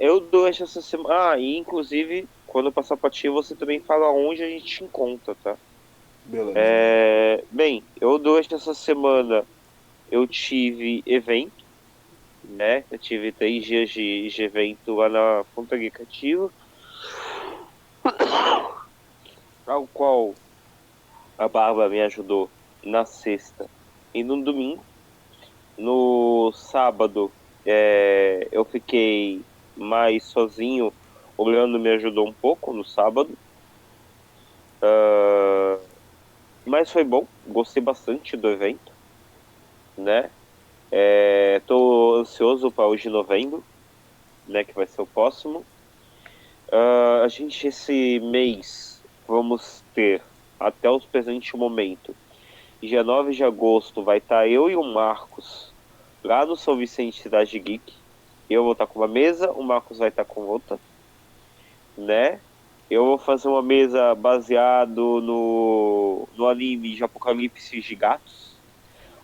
[SPEAKER 2] Eu durante essa semana. E inclusive, quando eu passar pra ti, você também fala onde a gente encontra, tá?
[SPEAKER 3] Beleza.
[SPEAKER 2] Bem, eu durante essa semana eu tive evento, né? Eu tive 3 dias de evento lá na Ponta Criativa. ao qual a Bárbara me ajudou na sexta e no domingo. No sábado, eu fiquei mais sozinho. O Leandro me ajudou um pouco no sábado. Mas foi bom, gostei bastante do evento, né? Tô ansioso para hoje de novembro, né? Que vai ser o próximo. A gente, esse mês, vamos ter, até o presente momento, dia 9 de agosto, vai estar eu e o Marcos lá no São Vicente Cidade Geek. Eu vou estar com uma mesa, o Marcos vai estar com outra, né? Eu vou fazer uma mesa baseado no anime de Apocalipse de Gatos,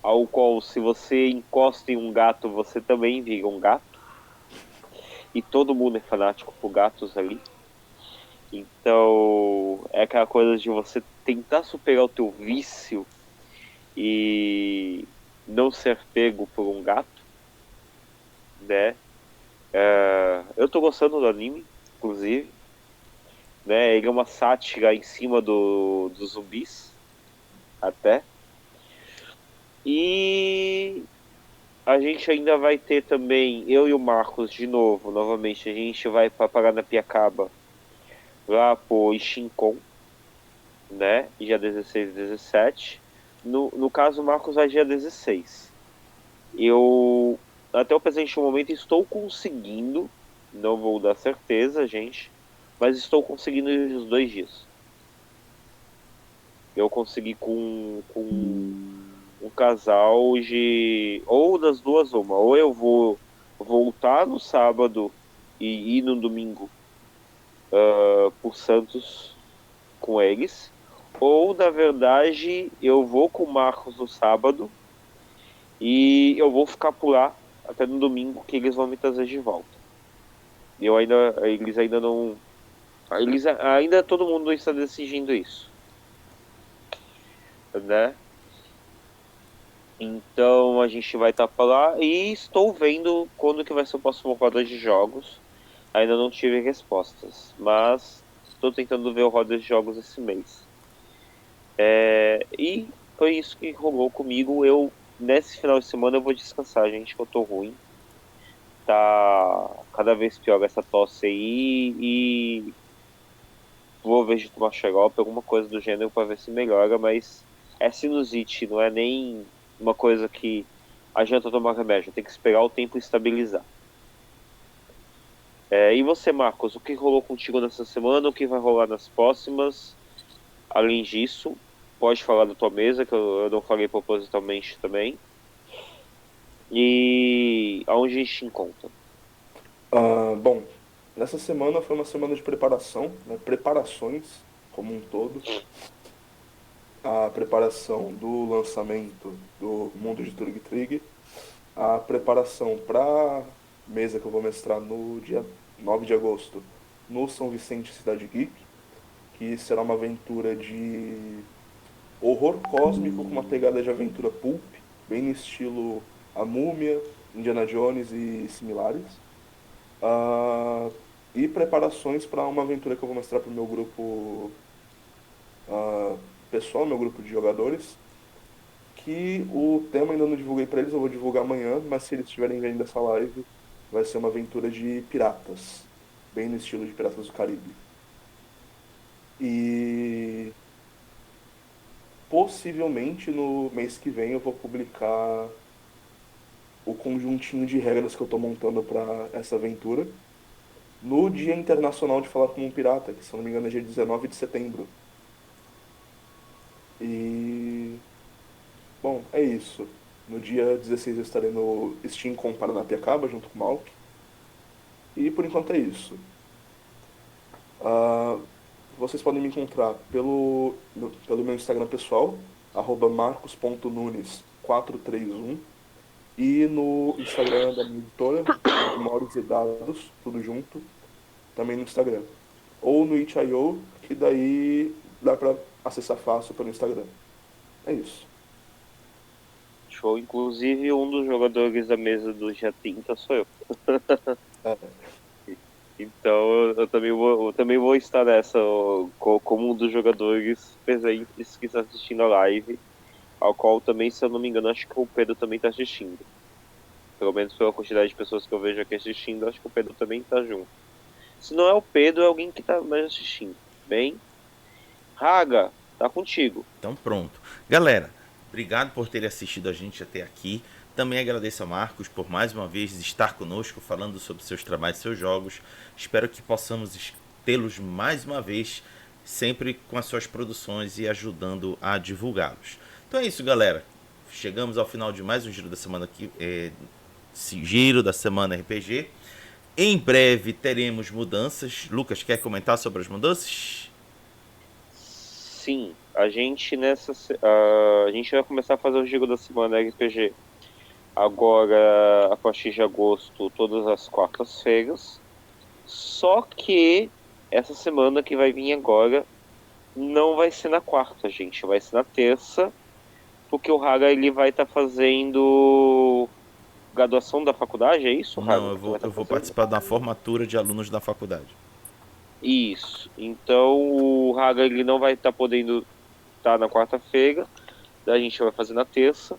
[SPEAKER 2] ao qual, se você encosta em um gato, você também vira um gato. E todo mundo é fanático por gatos ali. Então, é aquela coisa de você tentar superar o teu vício e não ser pego por um gato, né? Eu tô gostando do anime, inclusive, né? Ele é uma sátira em cima dos zumbis, até. E a gente ainda vai ter também, eu e o Marcos, de novo, novamente, a gente vai para Paranapiacaba, lá pro Ishinkon, né? Dia 16 e 17. No caso, o Marcos vai dia 16. Eu, até o presente momento, estou conseguindo, não vou dar certeza, gente, mas estou conseguindo ir os 2 dias. Eu consegui com um casal de, ou das duas uma, ou eu vou voltar no sábado e ir no domingo por Santos com eles, ou na verdade eu vou com o Marcos no sábado e eu vou ficar por lá até no domingo, que eles vão me trazer de volta. Eles ainda não, ainda todo mundo está decidindo isso, né? Então a gente vai estar para lá e estou vendo quando que vai ser o próximo roda de jogos. Ainda não tive respostas, mas estou tentando ver o roda de jogos esse mês. E foi isso que rolou comigo. Nesse final de semana eu vou descansar, gente, que eu tô ruim. Tá cada vez pior essa tosse aí e vou ver de tomar xarope, alguma coisa do gênero para ver se melhora, mas é sinusite, não é nem uma coisa que adianta tomar remédio, tem que esperar o tempo estabilizar. E você, Marcos, o que rolou contigo nessa semana, o que vai rolar nas próximas? Além disso, pode falar da tua mesa, que eu não falei propositalmente também. E aonde a gente te encontra?
[SPEAKER 3] Bom, nessa semana foi uma semana de preparação, né? Preparações como um todo. A preparação do lançamento do Mundo de Turg Trig, a preparação para a mesa que eu vou mestrar no dia 9 de agosto no São Vicente Cidade Geek, que será uma aventura de horror cósmico com uma pegada de aventura pulp, bem no estilo A Múmia, Indiana Jones e similares. Ah, e preparações para uma aventura que eu vou mostrar para o meu grupo pessoal, meu grupo de jogadores, que o tema ainda não divulguei para eles, eu vou divulgar amanhã, mas se eles estiverem vendo essa live, vai ser uma aventura de piratas, bem no estilo de Piratas do Caribe. E possivelmente no mês que vem eu vou publicar o conjuntinho de regras que eu estou montando para essa aventura no Dia Internacional de Falar como um Pirata, que se eu não me engano é dia 19 de setembro. E, bom, é isso. No dia 16 eu estarei no Steam com Paranapiacaba, junto com o Malk. E por enquanto é isso. Ah, vocês podem me encontrar pelo meu Instagram pessoal, marcos.nunes431, e no Instagram da minha editora, Grimórios e Dados, tudo junto, também no Instagram. Ou no itch.io, que daí dá para acessar fácil pelo Instagram. É isso.
[SPEAKER 2] Show, inclusive um dos jogadores da mesa do dia 30 sou eu.
[SPEAKER 3] É.
[SPEAKER 2] Então eu também vou estar nessa como um dos jogadores presentes que está assistindo a live, ao qual também, se eu não me engano, acho que o Pedro também está assistindo. Pelo menos pela quantidade de pessoas que eu vejo aqui assistindo, acho que o Pedro também está junto. Se não é o Pedro, é alguém que está mais assistindo. Bem, Raga, tá contigo.
[SPEAKER 1] Então pronto. Galera, obrigado por terem assistido a gente até aqui. Também agradeço a Marcos por mais uma vez estar conosco falando sobre seus trabalhos e seus jogos. Espero que possamos tê-los mais uma vez, sempre com as suas produções e ajudando a divulgá-los. Então é isso, galera. Chegamos ao final de mais um Giro da Semana aqui, Giro da Semana RPG. Em breve teremos mudanças. Lucas, quer comentar sobre as mudanças?
[SPEAKER 2] Sim, a gente a gente vai começar a fazer o Giro da Semana RPG agora a partir de agosto, todas as quartas-feiras. Só que essa semana que vai vir agora não vai ser na quarta, gente, vai ser na terça, porque o Raga ele vai estar fazendo graduação da faculdade, é isso, Raga?
[SPEAKER 1] Não, eu vou participar da formatura de alunos da faculdade.
[SPEAKER 2] Isso. Então o Raga ele não vai estar podendo estar na quarta-feira, a gente vai fazer na terça,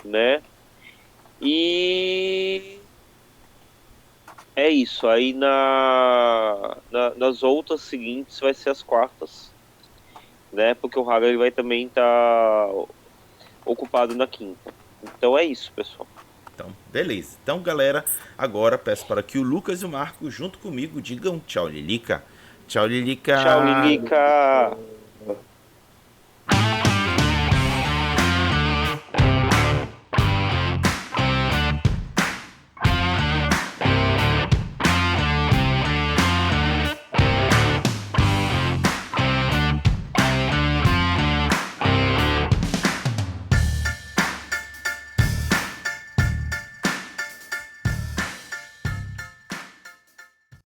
[SPEAKER 2] né? E é isso. Aí nas outras seguintes vai ser as quartas, né? Porque o Raga ele vai também estar ocupado na quinta. Então é isso, pessoal.
[SPEAKER 1] Então, beleza. Então, galera, agora peço para que o Lucas e o Marco, junto comigo, digam tchau, Lilica. Tchau, Lilica.
[SPEAKER 2] Tchau, Lilica.